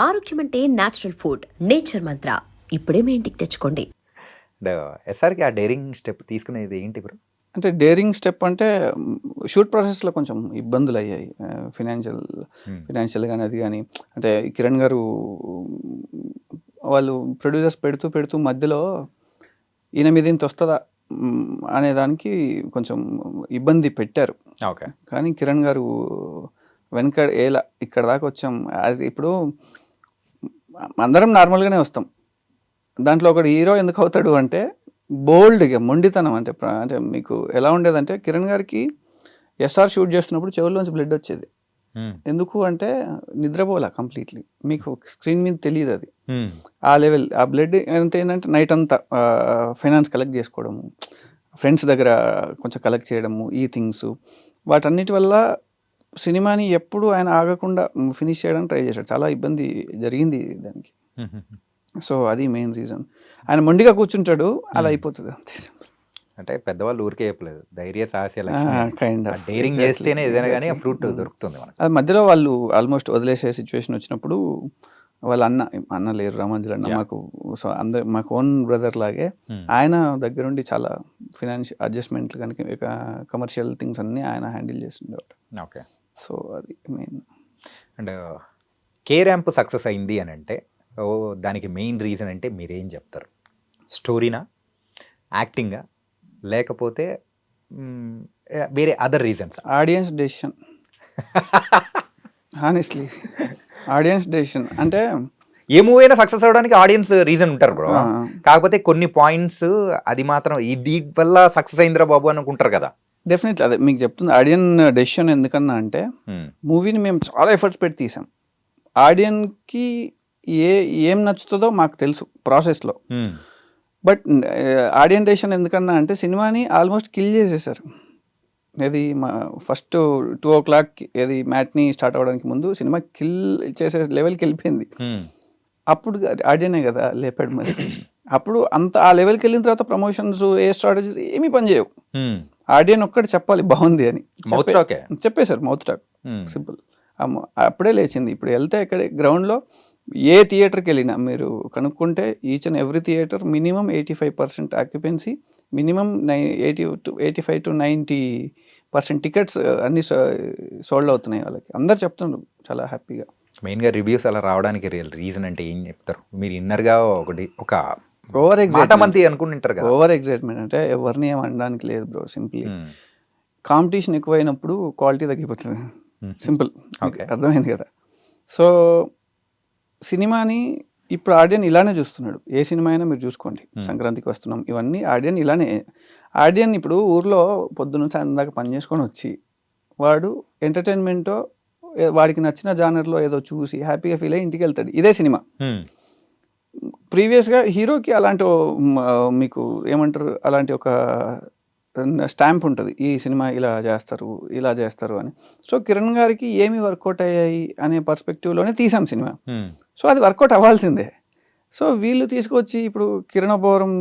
ఆరోగ్యం అంటే natural food. Nature మంత్ర ఇప్పుడే మీ ఇంటికి తెచ్చుకోండి. ఎస్ఆర్కి ఆ డైరింగ్ స్టెప్ తీసుకునేది ఏంటి బ్రో? అంటే డేరింగ్ స్టెప్ అంటే షూట్ ప్రాసెస్లో కొంచెం ఇబ్బందులు అయ్యాయి. ఫినాన్షియల్ కానీ అది కానీ అంటే కిరణ్ గారు వాళ్ళు ప్రొడ్యూసర్స్ పెడుతూ మధ్యలో ఈయన మీద ఇంత వస్తుందా అనే దానికి కొంచెం ఇబ్బంది పెట్టారు. ఓకే. కానీ కిరణ్ గారు వెనక ఏలా ఇక్కడ దాకా వచ్చాం. ఇప్పుడు అందరం నార్మల్గానే వస్తాం. దాంట్లో ఒకడు హీరో ఎందుకు అవుతాడు అంటే బోల్డ్గా మొండితనం. అంటే అంటే మీకు ఎలా ఉండేదంటే కిరణ్ గారికి ఎస్ఆర్ షూట్ చేస్తున్నప్పుడు చెవుల్లోంచి బ్లడ్ వచ్చేది. ఎందుకు అంటే నిద్రపోలే కంప్లీట్లీ. మీకు స్క్రీన్ మీద తెలియదు అది. ఆ లెవెల్ ఆ బ్లడ్ ఎంత ఏంటంటే నైట్ అంతా ఫైనాన్స్ కలెక్ట్ చేసుకోవడము, ఫ్రెండ్స్ దగ్గర కొంచెం కలెక్ట్ చేయడము, ఈ థింగ్స్ వాటన్నిటి వల్ల సినిమాని ఎప్పుడు ఆయన ఆగకుండా ఫినిష్ చేయడానికి ట్రై చేశాడు. చాలా ఇబ్బంది జరిగింది దానికి. సో అది మెయిన్ రీజన్. ఆయన మొండిగా కూర్చుంటాడు, అది అయిపోతుంది అంతే. అంటే పెద్దవాళ్ళు ఊరికే చెప్పలేదు, ధైర్య సాహస్య కైండ్ ఆఫ్ డైరింగ్ చేస్తేనే ఏదైనా కానీ ఫ్రూట్ దొరుకుతుంది మనకు. అది మధ్యలో వాళ్ళు ఆల్మోస్ట్ వదిలేసే సిచ్యువేషన్ వచ్చినప్పుడు వాళ్ళ అన్న లేరు, రామాంజలి అన్న మాకు. సో అందరు మాకు ఓన్ బ్రదర్ లాగే. ఆయన దగ్గరుండి చాలా ఫినాన్షియల్ అడ్జస్ట్మెంట్లు కనుక కమర్షియల్ థింగ్స్ అన్నీ ఆయన హ్యాండిల్ చేస్తుండేవాడు. ఓకే. సో అది main. And K ramp success అయింది అని అంటే సో దానికి మెయిన్ రీజన్ అంటే మీరేం చెప్తారు? స్టోరీనా, యాక్టింగా, లేకపోతే వేరే other reasons? Audience decision. Honestly audience decision. అంటే ఏ మూవీ అయినా సక్సెస్ అవ్వడానికి ఆడియన్స్ రీజన్ ఉంటారు బ్రో. కాకపోతే కొన్ని పాయింట్స్ అది మాత్రం దీని వల్ల సక్సెస్ అయిందిరా బాబు అనుకుంటారు కదా. డెఫినెట్లీ అదే మీకు చెప్తుంది. ఆడియన్ డెసిషన్ ఎందుకన్నా అంటే మూవీని మేము చాలా ఎఫర్ట్స్ పెట్టి తీసాం. ఆడియన్కి ఏం నచ్చుతుందో మాకు తెలుసు ప్రాసెస్లో. బట్ ఆడియన్ డెసిషన్ ఎందుకన్నా అంటే సినిమాని ఆల్మోస్ట్ కిల్ చేసేసారు. ఏది మా ఫస్ట్ 2 o'clock ఏది మ్యాట్ని స్టార్ట్ అవ్వడానికి ముందు సినిమా కిల్ చేసే లెవెల్కి వెళ్ళిపోయింది. అప్పుడు ఆడియనే కదా లేపాడు మరి. అప్పుడు అంత ఆ లెవెల్కి వెళ్ళిన తర్వాత ప్రమోషన్స్ ఏ స్ట్రాటజీస్ ఏమీ పనిచేయవు. ఆడియన్ ఒక్కటి చెప్పాలి బాగుంది అని చెప్పేశారు. Mouth talk simple. అప్పుడే లేచింది. ఇప్పుడు వెళ్తే ఇక్కడ గ్రౌండ్లో ఏ థియేటర్కి వెళ్ళినా మీరు కనుక్కుంటే each and every theatre minimum 85% occupancy, minimum 85 to 90% tickets అన్ని సోల్డ్ అవుతున్నాయి వాళ్ళకి. అందరు చెప్తున్నారు చాలా హ్యాపీగా. మెయిన్గా రివ్యూస్ అలా రావడానికి రీజన్ అంటే ఏం చెప్తారు? మీరు ఇన్నర్గా ఒక ఓవర్ ఎగ్జైట్మెంట్ అనుకుంటుంటారు కదా. ఓవర్ ఎగ్జైట్మెంట్ అంటే ఎవరిని ఏం అనడానికి లేదు బ్రో. సింప్లీ కాంపిటీషన్ ఎక్కువైనప్పుడు క్వాలిటీ తగ్గిపోతుంది. సింపుల్. అర్థమైంది కదా. సో సినిమాని ఇప్పుడు ఆడియన్ ఇలానే చూస్తున్నాడు. ఏ సినిమా అయినా మీరు చూసుకోండి, సంక్రాంతికి వస్తున్నాం ఇవన్నీ ఆడియన్ ఇలానే. ఆడియన్ ఇప్పుడు ఊర్లో పొద్దున్న సాయంత్రం పని చేసుకొని వచ్చి వాడు ఎంటర్టైన్మెంటో వాడికి నచ్చిన జానర్లో ఏదో చూసి హ్యాపీగా ఫీల్ అయ్యి ఇంటికి వెళ్తాడు. ఇదే సినిమా. ప్రీవియస్గా హీరోకి అలాంటి మీకు ఏమంటారు, అలాంటి ఒక స్టాంప్ ఉంటుంది, ఈ సినిమా ఇలా చేస్తారు అని. సో కిరణ్ గారికి ఏమి వర్కౌట్ అయ్యాయి అనే పర్స్పెక్టివ్లోనే తీసాం సినిమా. సో అది వర్కౌట్ అవ్వాల్సిందే. సో వీళ్ళు తీసుకొచ్చి ఇప్పుడు కిరణ్ అబ్బవరం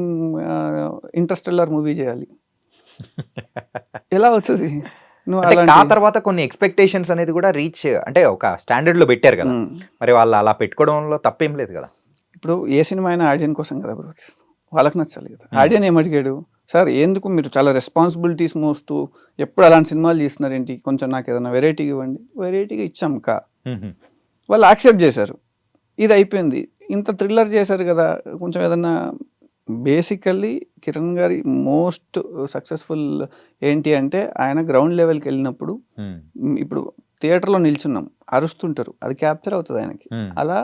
ఇంటర్స్టెల్లార్ మూవీ చేయాలి, ఎలా అవుతుంది? ఆ తర్వాత కొన్ని ఎక్స్పెక్టేషన్స్ అనేది కూడా రీచ్ అంటే ఒక స్టాండర్డ్ లో పెట్టారు కదా. మరి వాళ్ళు అలా పెట్టుకోవడంలో తప్పేం లేదు కదా. ఇప్పుడు ఏ సినిమా అయినా ఆడియన్ కోసం కదా బ్రో, వాళ్ళకి నచ్చాలి కదా. ఆడియన్ ఏమడిగాడు, సార్ ఎందుకు మీరు చాలా రెస్పాన్సిబిలిటీస్ మోస్తూ ఎప్పుడు అలాంటి సినిమాలు తీస్తున్నారు ఏంటి, కొంచెం నాకు ఏదైనా వెరైటీగా ఇవ్వండి. వెరైటీగా ఇచ్చాం వాళ్ళు యాక్సెప్ట్ చేశారు. ఇది అయిపోయింది. ఇంత థ్రిల్లర్ చేశారు కదా, కొంచెం ఏదన్నా. బేసికల్లీ కిరణ్ గారి మోస్ట్ సక్సెస్ఫుల్ ఏంటి అంటే ఆయన గ్రౌండ్ లెవెల్కి వెళ్ళినప్పుడు, ఇప్పుడు థియేటర్లో నిల్చున్నాం అరుస్తుంటారు, అది క్యాప్చర్ అవుతుంది ఆయనకి. అలా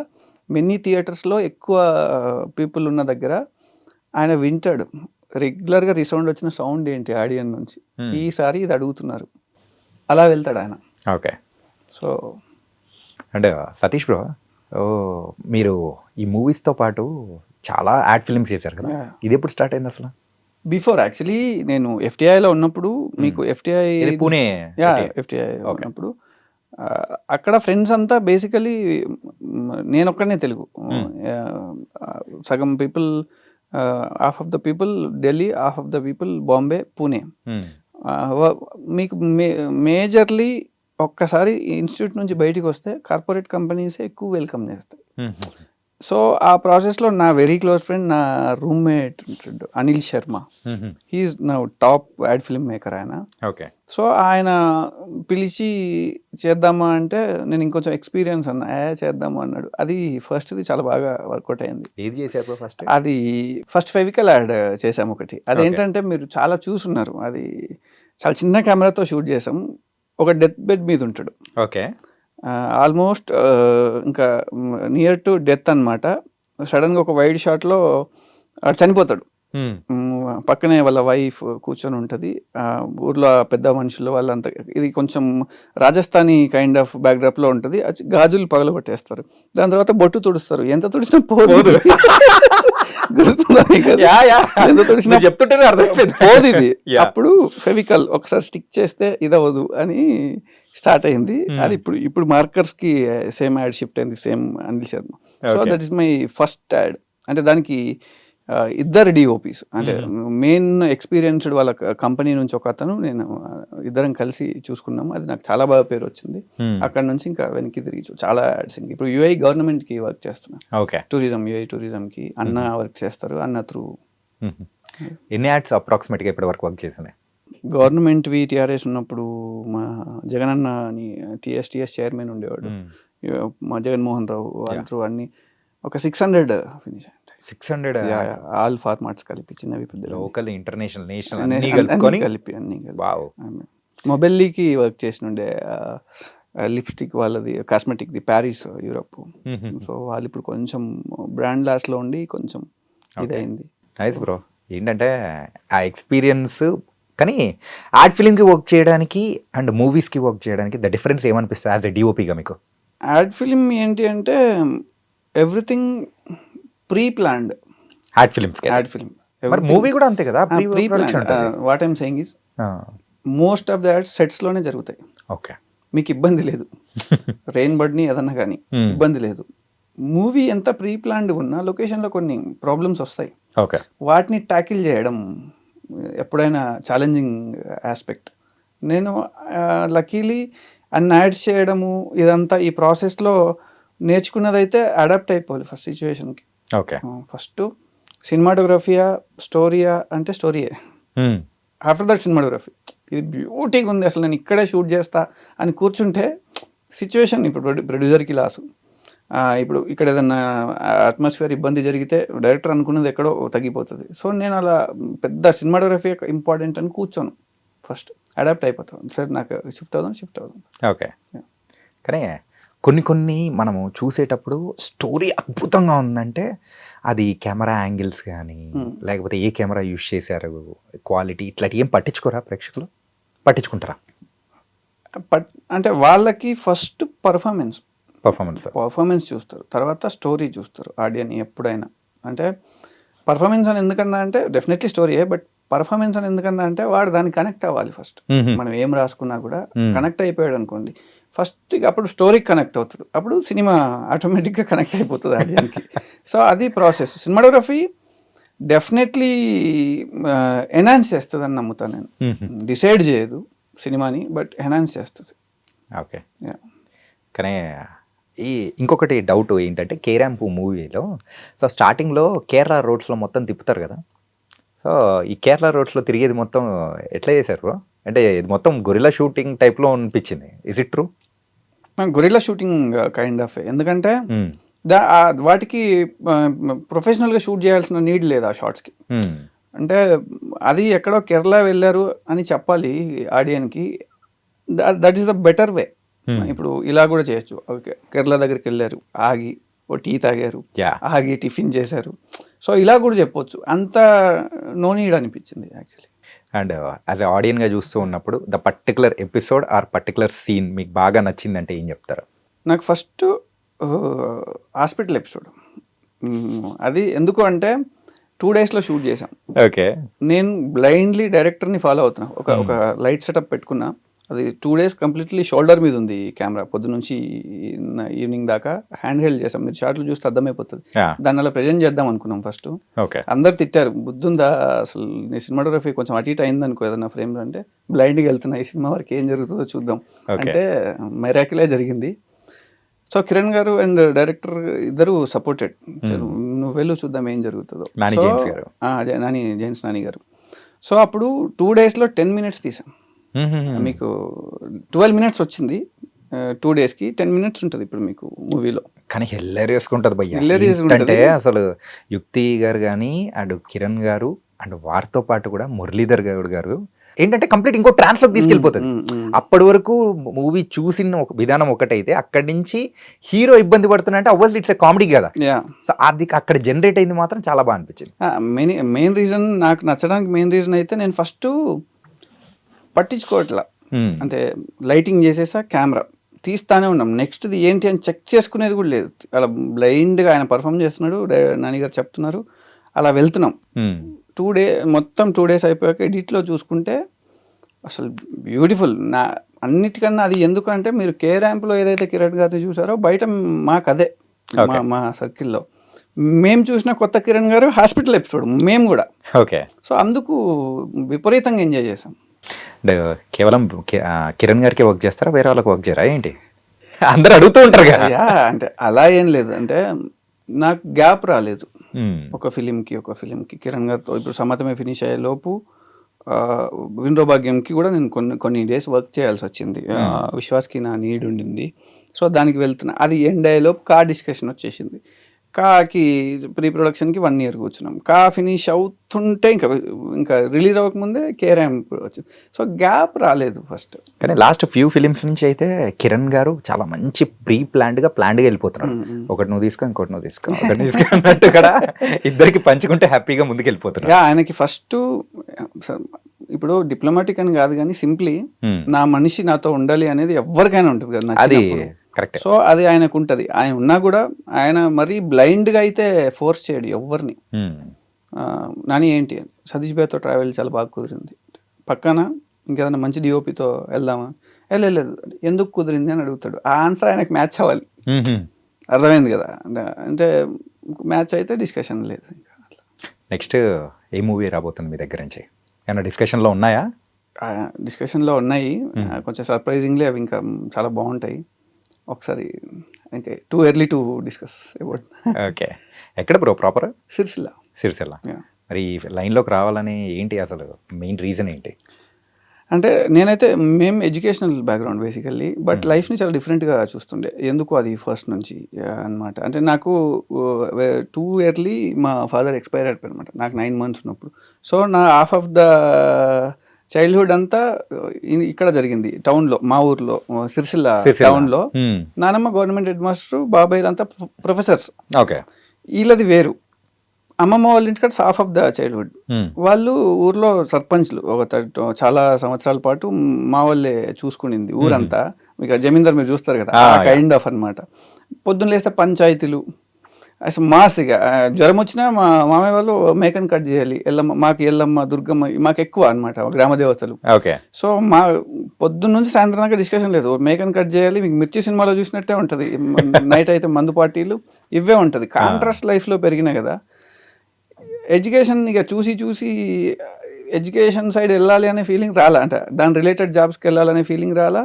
మెనీ థియేటర్స్లో ఎక్కువ పీపుల్ ఉన్న దగ్గర ఆయన వింటాడు. రెగ్యులర్గా రిసౌండ్ వచ్చిన సౌండ్ ఏంటి ఆడియన్ నుంచి, ఈసారి ఇది అడుగుతున్నారు, అలా వెళ్తాడు ఆయన. ఓకే. సో అంటే సతీష్ బ్రో, మీరు ఈ మూవీస్తో పాటు చాలా యాడ్ ఫిల్మ్స్ చేశారు కదా, ఇది ఎప్పుడు స్టార్ట్ అయింది అసలు? బిఫోర్ యాక్చువల్లీ నేను ఎఫ్టీఐలో ఉన్నప్పుడు, మీకు ఎఫ్టీఐ పూణే ఎఫ్టీఐ ఉన్నప్పుడు అక్కడ ఫ్రెండ్స్ అంతా బేసికలీ నేను ఒక్కడనే తెలుగు. సగం people, half of the people Delhi, half of the people Bombay, Pune. మీకు మేజర్లీ ఒక్కసారి ఇన్స్టిట్యూట్ నుంచి బయటికి వస్తే కార్పొరేట్ కంపెనీసే ఎక్కువ వెల్కమ్ చేస్తాయి. సో ఆ ప్రాసెస్లో నా వెరీ క్లోజ్ ఫ్రెండ్, నా రూమ్మేట్ ఉంటాడు అనిల్ శర్మ. హీఈస్ నా టాప్ యాడ్ ఫిల్మ్ మేకర్ ఆయన. ఓకే. సో ఆయన పిలిచి చేద్దామా అంటే నేను ఇంకొంచెం ఎక్స్పీరియన్స్ అన్నా, చేద్దాము అన్నాడు. అది ఫస్ట్ది చాలా బాగా వర్కౌట్ అయింది. ఏది చేశారు ఫస్ట్? అది ఫస్ట్ ఫెవికల్ యాడ్ చేసాము ఒకటి. అదేంటంటే మీరు చాలా చూసున్నారు, అది చాలా చిన్న కెమెరాతో షూట్ చేసాం. ఒక డెత్ బెడ్ మీద ఉంటాడు, ఓకే. ఆల్మోస్ట్ ఇంకా నియర్ టు డెత్ అనమాట. సడన్గా ఒక వైడ్ షాట్లో చనిపోతాడు. పక్కనే వాళ్ళ వైఫ్ కూర్చొని ఉంటుంది. ఊర్లో పెద్ద మనుషులు వాళ్ళంతా, ఇది కొంచెం రాజస్థానీ కైండ్ ఆఫ్ బ్యాక్డ్రాప్లో ఉంటుంది. గాజులు పగలగొట్టేస్తారు, దాని తర్వాత బొట్టు తుడుస్తారు. ఎంత తుడిచినా పోదు. ఎంత తుడిచినా చెప్తుంటేనే అర్థమైపోయింది పోదు ఇది. అప్పుడు ఫెవికల్ ఒకసారి స్టిక్ చేస్తే ఇదవదు అని స్టార్ట్ అయింది. అది ఇప్పుడు మార్కర్స్ కి సేమ్ యాడ్ షిఫ్ట్ అయింది, same Anil Sharma. So that is my first add. అంటే దానికి ఇద్దరు డిఓపీస్, అంటే మెయిన్ ఎక్స్పీరియన్స్డ్ వాళ్ళ కంపెనీ నుంచి ఒక అతను, నేను ఇద్దరం కలిసి చూసుకున్నాము. అది నాకు చాలా బాగా పేరు వచ్చింది. అక్కడ నుంచి ఇంకా వెనక్కి తిరిగి చాలా యాడ్స్. ఇప్పుడు యూఐ గవర్నమెంట్ కి వర్క్ చేస్తున్నాను. ఓకే. టూరిజం, యూఐ టూరిజం కి అన్న వర్క్ చేస్తారు. అన్న త్రూ ఎన్ని యాడ్స్ అప్రాక్సిమేట్గా ఇప్పటి వరకు వర్క్ చేసింది? గవర్నమెంట్ టీఆర్ఎస్ ఉన్నప్పుడు మా జగనన్న అని టీఎస్ చైర్మన్ ఉండేవాడు, మా జగన్మోహన్ రావు వాళ్ళ త్రూ అన్ని ఒక 600 ఫినిష్ అయ్యాయి. 600 ఆల్ ఫార్మాట్స్ కలిపి, చిన్నవి పెద్ద, లోకల్, ఇంటర్నేషనల్, నేషనల్ కలిపి అన్ని. మొబైల్లీకి వర్క్ చేసినుండే, లిప్స్టిక్ వాళ్ళది, కాస్మెటిక్ది ప్యారిస్, యూరప్. సో వాళ్ళు ఇప్పుడు కొంచెం బ్రాండ్ లాస్లో ఉండి కొంచెం ఇదైంది. Nice bro. ఏంటంటే ఆ ఎక్స్పీరియన్స్, కానీ యాడ్ ఫిలింకి వర్క్ చేయడానికి అండ్ మూవీస్కి వర్క్ చేయడానికి ద డిఫరెన్స్ ఏమనిపిస్తుంది యాజ్ ఎ డిఓపిగా మీకు? యాడ్ ఫిలిం ఏంటి అంటే everything pre planned. Ad film movie కూడా అంతే కదా, pre planned. What I'm saying is most of the ads sets లోనే జరుగుతాయి. ఓకే. మీకు ఇబ్బంది లేదు, రెయిన్ బడ్ని ఏదన్నా కానీ ఇబ్బంది లేదు. మూవీ ఎంత ప్రీ ప్లాన్డ్ ఉన్నా లొకేషన్లో కొన్ని ప్రాబ్లమ్స్ వస్తాయి. ఓకే. వాటిని ట్యాకిల్ చేయడం ఎప్పుడైనా ఛాలెంజింగ్ ఆస్పెక్ట్. నేను లక్కీలీ అన్ని యాడ్స్ చేయడము ఇదంతా ఈ ప్రాసెస్లో నేర్చుకున్నదైతే అడాప్ట్ అయిపోవాలి ఫస్ట్ సిచ్యువేషన్కి. ఓకే. ఫస్ట్ సినిమాటోగ్రఫీయా స్టోరీయా అంటే స్టోరీయే. After that cinematography. ఇది బ్యూటీగా ఉంది, అసలు నేను ఇక్కడే షూట్ చేస్తా అని కూర్చుంటే సిచ్యువేషన్ ఇప్పుడు ప్రొడ్యూసర్కి లాసు. ఇప్పుడు ఇక్కడ ఏదన్నా అట్మాస్ఫియర్ ఇబ్బంది జరిగితే డైరెక్టర్ అనుకున్నది ఎక్కడో తగ్గిపోతుంది. సో నేను అలా పెద్ద సినిమాటోగ్రఫీ ఇంపార్టెంట్ అని కూర్చోను, ఫస్ట్ అడాప్ట్ అయిపోతాను. సరే నాకు షిఫ్ట్ అవుదాం. ఓకే. కానీ కొన్ని మనము చూసేటప్పుడు స్టోరీ అద్భుతంగా ఉందంటే అది కెమెరా యాంగిల్స్ కానీ లేకపోతే ఏ కెమెరా యూజ్ చేశారు, క్వాలిటీ, ఇట్లాంటి ఏం పట్టించుకోరా ప్రేక్షకులు? పట్టించుకుంటారా? అంటే వాళ్ళకి ఫస్ట్ పర్ఫార్మెన్స్ చూస్తారు, తర్వాత స్టోరీ చూస్తారు ఆడియన్ ఎప్పుడైనా. అంటే పర్ఫార్మెన్స్ అని ఎందుకన్నా అంటే డెఫినెట్లీ స్టోరీయే, బట్ పర్ఫార్మెన్స్ అని ఎందుకన్నా అంటే వాడు దానికి కనెక్ట్ అవ్వాలి ఫస్ట్. మనం ఏం రాసుకున్నా కూడా కనెక్ట్ అయిపోయాడు అనుకోండి, ఫస్ట్ అప్పుడు స్టోరీకి కనెక్ట్ అవుతాడు, అప్పుడు సినిమా ఆటోమేటిక్గా కనెక్ట్ అయిపోతుంది ఆడియన్కి. సో అది ప్రాసెస్. సినిమాటోగ్రఫీ డెఫినెట్లీ ఎన్హాన్స్ చేస్తుంది అని నమ్ముతాను నేను. డిసైడ్ చేయదు సినిమాని, బట్ ఎన్హాన్స్ చేస్తుంది. ఓకే. కానీ ఇంకొకటి డౌట్ ఏంటంటే కేరాంపు మూవీలో సో స్టార్టింగ్లో కేరళ రోడ్స్లో మొత్తం తిప్పుతారు కదా, సో ఈ కేరళ రోడ్స్లో తిరిగేది మొత్తం ఎట్లా చేశారు బ్రో? అంటే ఇది మొత్తం గొరిల్లా షూటింగ్ టైప్లో అనిపించింది. Is it true? Gorilla shooting kind of, ఎందుకంటే వాటికి ప్రొఫెషనల్గా షూట్ చేయాల్సిన నీడ్ లేదు ఆ షార్ట్స్కి. అంటే అది ఎక్కడో కేరళ వెళ్ళారు అని చెప్పాలి ఆడియన్కి, that is the better way. ఇప్పుడు ఇలా కూడా చేయొచ్చు, ఓకే కేరళ దగ్గరికి వెళ్ళారు, ఆగి ఓ టీ తాగారు, ఆగి టిఫిన్ చేశారు, సో ఇలా కూడా చెప్పొచ్చు. అంత నో నీడ్ అనిపించింది యాక్చువల్లీ. అండ్ యాజ్ ఎ ఆడియన్గా చూస్తూ ఉన్నప్పుడు the particular episode or particular scene మీకు బాగా నచ్చిందంటే ఏం చెప్తారు? నాకు ఫస్ట్ హాస్పిటల్ ఎపిసోడ్. అది ఎందుకు అంటే 2 daysలో షూట్ చేసాం. ఓకే. నేను బ్లైండ్లీ డైరెక్టర్ని ఫాలో అవుతున్నా. ఒక లైట్ సెటప్ పెట్టుకున్నా, అది 2 days కంప్లీట్లీ షోల్డర్ మీద ఉంది కెమెరా, పొద్దు నుంచి ఈవినింగ్ దాకా హ్యాండ్ హెల్డ్ చేసాం. మీరు షార్ట్లు చూస్తే అర్థమైపోతుంది. దాన్ని అలా ప్రజెంట్ చేద్దాం అనుకున్నాం ఫస్ట్. అందరు తిట్టారు, బుద్ధుందా అసలు నీ సినిమాటోగ్రఫీ కొంచెం అటు ఇటు అయింది అనుకో ఏదన్నా ఫ్రేమ్ అంటే, బ్లైండ్గా వెళ్తున్నా ఈ సినిమా వరకు ఏం జరుగుతుందో చూద్దాం అంటే మెరాకిలే జరిగింది. సో కిరణ్ గారు అండ్ డైరెక్టర్ ఇద్దరు సపోర్టెడ్, నువ్వు వెళ్ళు చూద్దాం ఏం జరుగుతుందో. జేమ్స్ నాని గారు. సో అప్పుడు 2 daysలో 10 minutes తీసాం. మీకు 12 minutes వచ్చింది 2 daysకి, 10 minutes ఉంటుంది ఇప్పుడు మీకు మూవీలో. కానీ హిల్లేరియస్గా ఉంటుంది భయ్య. అంటే అసలు యుక్తి గారు కానీ అండ్ కిరణ్ గారు అండ్ వారితో పాటు కూడా మురళీధర్ గౌడ్ గారు ఏంటంటే కంప్లీట్ ఇంకో ట్రాన్స్లోకి తీసుకెళ్ళిపోతుంది. అప్పటి వరకు మూవీ చూసిన ఒక విధానం ఒకటైతే అక్కడి నుంచి హీరో ఇబ్బంది పడుతున్నా అంటే అవ్వాలి ఇట్స్ కామెడీ కదా. సో అది అక్కడ జనరేట్ అయింది మాత్రం చాలా బాగా అనిపించింది. మెయిన్ రీజన్ నాకు నచ్చడానికి మెయిన్ రీజన్ అయితే నేను ఫస్ట్ పట్టించుకోవట్లా, అంటే లైటింగ్ చేసేసా, కెమెరా తీస్తానే ఉన్నాం. నెక్స్ట్ది ఏంటి అని చెక్ చేసుకునేది కూడా లేదు. అలా బ్లైండ్గా ఆయన పర్ఫామ్ చేస్తున్నాడు, నాని గారు చెప్తున్నారు, అలా వెళ్తున్నాం. 2 days మొత్తం 2 days అయిపోయాక ఎడిట్లో చూసుకుంటే అసలు బ్యూటిఫుల్. అన్నిటికన్నా అది ఎందుకంటే మీరు కే ర్యాంప్లో ఏదైతే కిరణ్ గారిని చూసారో బయట మాకు అదే మా సర్కిల్లో మేము చూసిన కొత్త కిరణ్ గారు హాస్పిటల్ ఎపిసోడ్ మేము కూడా. ఓకే. సో అందుకు విపరీతంగా ఎంజాయ్ చేసాం. కేవలం కిరణ్ గారికి వర్క్ చేస్తారా, వేరే వాళ్ళకి వర్క్ చేయరా ఏంటి? అందరు అడుగుతూ ఉంటారు కదా. అంటే అలా ఏం లేదు, అంటే నాకు గ్యాప్ రాలేదు ఒక ఫిలింకి కిరణ్ గారితో. ఇప్పుడు సమతమే ఫినిష్ అయ్యే లోపు విండో భాగ్యంకి కూడా నేను కొన్ని డేస్ వర్క్ చేయాల్సి వచ్చింది. విశ్వాస్కి నా నీడ్ ఉండింది. సో దానికి వెళ్తున్నా, అది ఎండ్ అయ్యేలోపు కా డిస్కషన్ వచ్చేసింది. కాకి ప్రీ ప్రొడక్షన్కి 1 year కూర్చున్నాం. కా ఫినిష్ అవుతుంటే ఇంకా రిలీజ్ అవ్వకముందే కేరామ్ వచ్చింది. సో గ్యాప్ రాలేదు ఫస్ట్. కానీ లాస్ట్ ఫ్యూ ఫిలిమ్స్ నుంచి అయితే కిరణ్ గారు చాలా మంచి ప్లాన్డ్గా వెళ్ళిపోతున్నారు. ఒకటి నువ్వు తీసుకో, ఇంకోటి నువ్వు తీసుకో, ఒకటి తీసుకో అన్నట్టు కూడా ఇద్దరికి పంచుకుంటే హ్యాపీగా ముందుకు వెళ్ళిపోతున్నారు. ఆయనకి ఫస్ట్ ఇప్పుడు డిప్లొమాటిక్ అని కాదు కానీ సింప్లీ నా మనిషి నాతో ఉండాలి అనేది ఎవరికైనా ఉంటుంది కదా. అది కరెక్ట్. సో అది ఆయనకు ఉంటుంది. ఆయన ఉన్నా కూడా ఆయన మరీ బ్లైండ్గా అయితే ఫోర్స్ చేయడు ఎవరిని. నాని ఏంటి సతీష్ భాయ్తో ట్రావెల్ చాలా బాగా కుదిరింది, పక్కన ఇంకేదైనా మంచి డిఓపితో వెళ్దామా, వెళ్ళలేదు, ఎందుకు కుదిరింది అని అడుగుతాడు. ఆ ఆన్సర్ ఆయనకు మ్యాచ్ అవ్వాలి. అర్థమైంది కదా, అంటే మ్యాచ్ అయితే డిస్కషన్ లేదు. నెక్స్ట్ ఏ మూవీ రాబోతుంది మీ దగ్గర నుంచి? ఏమైనా డిస్కషన్లో ఉన్నాయా? డిస్కషన్లో ఉన్నాయి, కొంచెం సర్ప్రైజింగ్లీ అవి ఇంకా చాలా బాగుంటాయి. ఒకసారి ఇంకా too early to discuss about. Okay. ఎక్కడ బ్రో ప్రాపర్? సిరిసిల్ల. మరి లైన్లోకి రావాలని ఏంటి అసలు మెయిన్ రీజన్ ఏంటి? అంటే నేనైతే మేము ఎడ్యుకేషనల్ బ్యాక్గ్రౌండ్ బేసికల్లీ, బట్ లైఫ్ని చాలా డిఫరెంట్గా చూస్తుండే. ఎందుకు అది ఫస్ట్ నుంచి అనమాట. అంటే నాకు 2 yearly మా ఫాదర్ ఎక్స్పైర్ అయిపోయారు అనమాట, నాకు 9 months ఉన్నప్పుడు. సో నా హాఫ్ ఆఫ్ ద చైల్డ్హుడ్ అంతా ఇక్కడ జరిగింది టౌన్లో, మా ఊర్లో సిరిసిల్ల టౌన్లో. నానమ్మ గవర్నమెంట్ హెడ్ మాస్టర్, బాబాయ్ అంతా ప్రొఫెసర్స్. ఓకే. వీళ్ళది వేరు. అమ్మమ్మ వాళ్ళ ఇంటికాడ హాఫ్ ఆఫ్ ద చైల్డ్హుడ్. వాళ్ళు ఊర్లో సర్పంచ్లు చాలా సంవత్సరాల పాటు మా వాళ్ళే చూసుకునింది ఊరంతా. మీకు జమీందార్ మీరు చూస్తారు కదా, కైండ్ ఆఫ్ అనమాట. పొద్దున్న లేస్తే పంచాయతీలు అసలు మాసిగా. జ్వరం వచ్చినా మా మామయ్య వాళ్ళు మేకను కట్ చేయాలి, ఎల్లమ్మ మాకు, ఎల్లమ్మ దుర్గమ్మ మాకు ఎక్కువ అనమాట, గ్రామ దేవతలు. సో మా పొద్దున్న నుంచి సాయంత్రం దాకా డిస్కషన్ లేదు, మేకను కట్ చేయాలి. మీకు మిర్చి సినిమాలో చూసినట్టే ఉంటుంది, నైట్ అయితే మందు పార్టీలు ఇవే ఉంటుంది. కాంట్రాస్ట్ లైఫ్లో పెరిగినాయి కదా. ఎడ్యుకేషన్ ఇక చూసి ఎడ్యుకేషన్ సైడ్ వెళ్ళాలి అనే ఫీలింగ్ రాలా, అంటే దాని రిలేటెడ్ జాబ్స్కి వెళ్ళాలనే ఫీలింగ్ రాలా.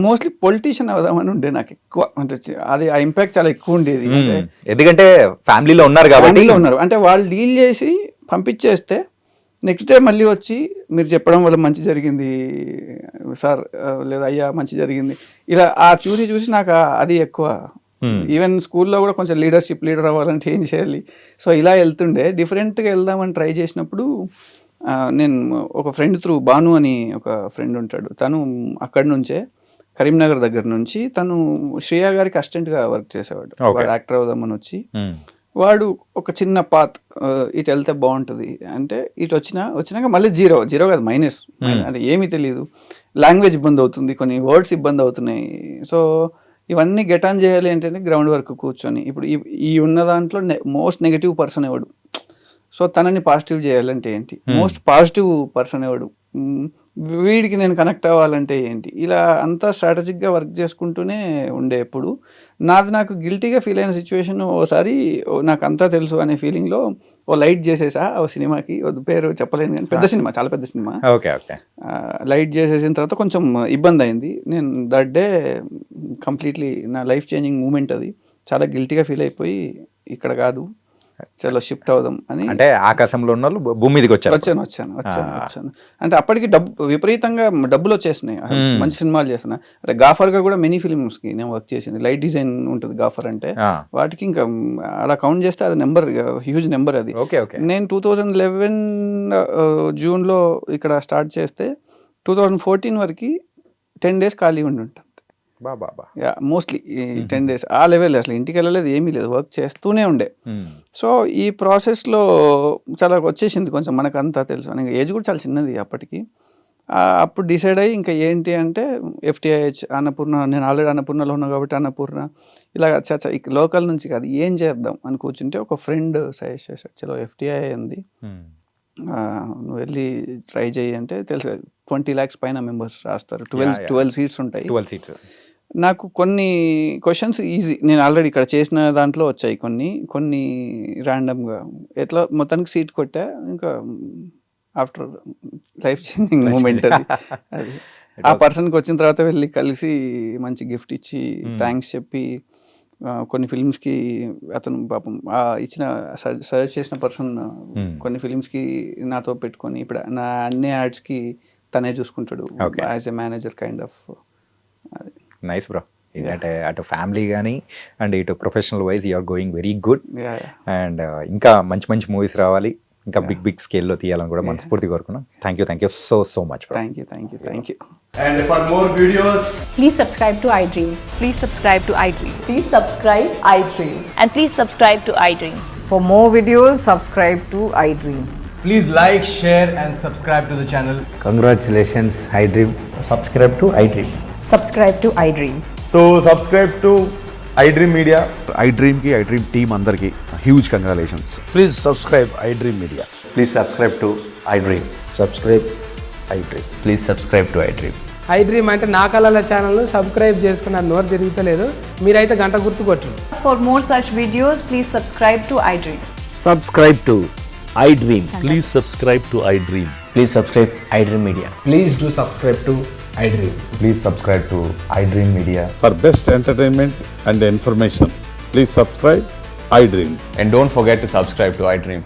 మోస్ట్లీ పొలిటీషియన్ అవుదామని ఉండే నాకు ఎక్కువ, అంటే అది ఆ ఇంపాక్ట్ చాలా ఎక్కువ ఉండేది. ఎందుకంటే ఫ్యామిలీలో ఉన్నారు కాబట్టి ఉన్నారు, అంటే వాళ్ళు డీల్ చేసి పంపించేస్తే నెక్స్ట్ డే మళ్ళీ వచ్చి మీరు చెప్పడం వల్ల మంచి జరిగింది సార్, లేదా అయ్యా మంచి జరిగింది, ఇలా ఆ చూసి నాకు అది ఎక్కువ. ఈవెన్ స్కూల్లో కూడా కొంచెం లీడర్ అవ్వాలంటే ఏం చేయాలి, సో ఇలా వెళ్తుండే. డిఫరెంట్గా వెళ్దామని ట్రై చేసినప్పుడు నేను ఒక ఫ్రెండ్ త్రూ, భాను అని ఒక ఫ్రెండ్ ఉంటాడు, తను అక్కడి నుంచే కరీంనగర్ దగ్గర నుంచి, తను శ్రేయ గారికి అసిస్టెంట్గా వర్క్ చేసేవాడు. వాడు యాక్టర్ అవుదామని వచ్చి, వాడు ఒక చిన్న పాత్ ఇటు వెళ్తే బాగుంటుంది అంటే ఇటు వచ్చినాక మళ్ళీ జీరో కాదు మైనస్, అంటే ఏమీ తెలియదు, లాంగ్వేజ్ ఇబ్బంది అవుతుంది, కొన్ని వర్డ్స్ ఇబ్బంది అవుతున్నాయి. సో ఇవన్నీ గెట్ ఆన్ చేయాలి అంటే గ్రౌండ్ వర్క్ కూర్చొని, ఇప్పుడు ఈ ఉన్న దాంట్లో మోస్ట్ నెగిటివ్ పర్సన్ ఎవడు, సో తనని పాజిటివ్ చేయాలంటే ఏంటి, మోస్ట్ పాజిటివ్ పర్సన్ ఎవడు, వీడికి నేను కనెక్ట్ అవ్వాలంటే ఏంటి, ఇలా అంతా స్ట్రాటజిక్గా వర్క్ చేసుకుంటూనే ఉండే. ఎప్పుడు నాకు గిల్టీగా ఫీల్ అయిన సిచ్యువేషన్ ఓసారి నాకు అంతా తెలుసు అనే ఫీలింగ్లో ఓ లైట్ చేసేసా ఓ సినిమాకి, పేరు చెప్పలేను కానీ పెద్ద సినిమా, చాలా పెద్ద సినిమా. Okay okay. లైట్ చేసేసిన తర్వాత కొంచెం ఇబ్బంది అయింది. నేను దట్ డే కంప్లీట్లీ నా లైఫ్ చేంజింగ్ మూమెంట్ అది. చాలా గిల్టీగా ఫీల్ అయిపోయి ఇక్కడ కాదు చలో షిఫ్ట్ అవుదాం అని. అంటే ఆకాశంలో ఉన్న వాళ్ళు భూమి మీదకి వచ్చారు. వచ్చాను. అంటే అప్పటికి విపరీతంగా డబ్బులు వచ్చేసినాయి, మంచి సినిమాలు చేస్తున్నా. గాఫర్గా కూడా మెనీ ఫిలిమ్స్కి నేను వర్క్ చేసింది. లైట్ డిజైన్ ఉంటుంది గాఫర్ అంటే, వాటికి ఇంకా అలా కౌంట్ చేస్తే అది నెంబర్, హ్యూజ్ నెంబర్ అది. నేను 2011 జూన్లో ఇక్కడ స్టార్ట్ చేస్తే 2014 వరకు 10 days ఖాళీ ఉండి ఉంటాను. మోస్ట్లీ 10 days ఆ లెవెల్. అసలు ఇంటికి వెళ్ళలేదు, ఏమీ లేదు, వర్క్ చేస్తూనే ఉండే. సో ఈ ప్రాసెస్లో చాలా వచ్చేసింది కొంచెం, మనకు అంతా తెలుసు. ఏజ్ కూడా చాలా చిన్నది అప్పటికి. అప్పుడు డిసైడ్ అయ్యి ఇంకా ఏంటి అంటే FTIH అన్నపూర్ణ, నేను ఆల్రెడీ అన్నపూర్ణలో ఉన్నా కాబట్టి అన్నపూర్ణ ఇలా లోకల్ నుంచి కాదు ఏం చేద్దాం అని కూర్చుంటే ఒక ఫ్రెండ్ సజెస్ట్ చేశాడు, చలో FTI ఉంది, నువ్వు వెళ్ళి ట్రై చేయి అంటే. తెలుసు 20 lakhs పైన మెంబర్స్ రాస్తారు, 12 seats ఉంటాయి. 12 seats. నాకు కొన్ని క్వశ్చన్స్ ఈజీ, నేను ఆల్రెడీ ఇక్కడ చేసిన దాంట్లో వచ్చాయి, కొన్ని ర్యాండమ్గా ఎట్లా మొత్తానికి సీట్ కొట్టా. ఇంకా ఆఫ్టర్ లైఫ్ చేంజింగ్ మూమెంట్ అది. ఆ పర్సన్కి వచ్చిన తర్వాత వెళ్ళి కలిసి మంచి గిఫ్ట్ ఇచ్చి థ్యాంక్స్ చెప్పి, కొన్ని ఫిల్మ్స్కి అతను పాపం ఇచ్చిన సజెస్ట్ చేసిన పర్సన్ కొన్ని ఫిల్మ్స్కి నాతో పెట్టుకొని ఇప్పుడు నా అన్ని యాడ్స్కి తనే చూసుకుంటాడు as a manager kind of. Nice bro. అంటే అటు ఫ్యామిలీ కానీ అండ్ ఇటు professional wise you're going very good. And ఇంకా మంచి మంచి మూవీస్ రావాలి, ఇంకా బిగ్ స్కేల్లో తీయాలని కూడా మనస్ఫూర్తి కోరుకున్నాం. Thank you so much. Thank you. And for more videos, please subscribe to iDream. Please subscribe to iDream. Please subscribe iDream. And please subscribe to iDream. For more videos, subscribe to iDream. please like, share and subscribe to the channel. Congratulations, iDream. Subscribe to iDream. Subscribe to iDream. So subscribe to iDream Media. iDream ki iDream team andarki huge congratulations. Please subscribe iDream Media. Please subscribe to iDream. Subscribe iDream. Please subscribe to iDream. iDream అంటే నా కళల ఛానల్ను subscribe చేసుకున్న నోరు తిరుగుతలేదు, మీరైతే గంట గుర్తు కొట్టండి. For more such videos, please subscribe to iDream. Subscribe to iDream. Please subscribe to iDream. Please subscribe iDream Media. Please do subscribe to iDream. Please subscribe to iDream Media. For best entertainment and information, please subscribe iDream. And don't forget to subscribe to iDream.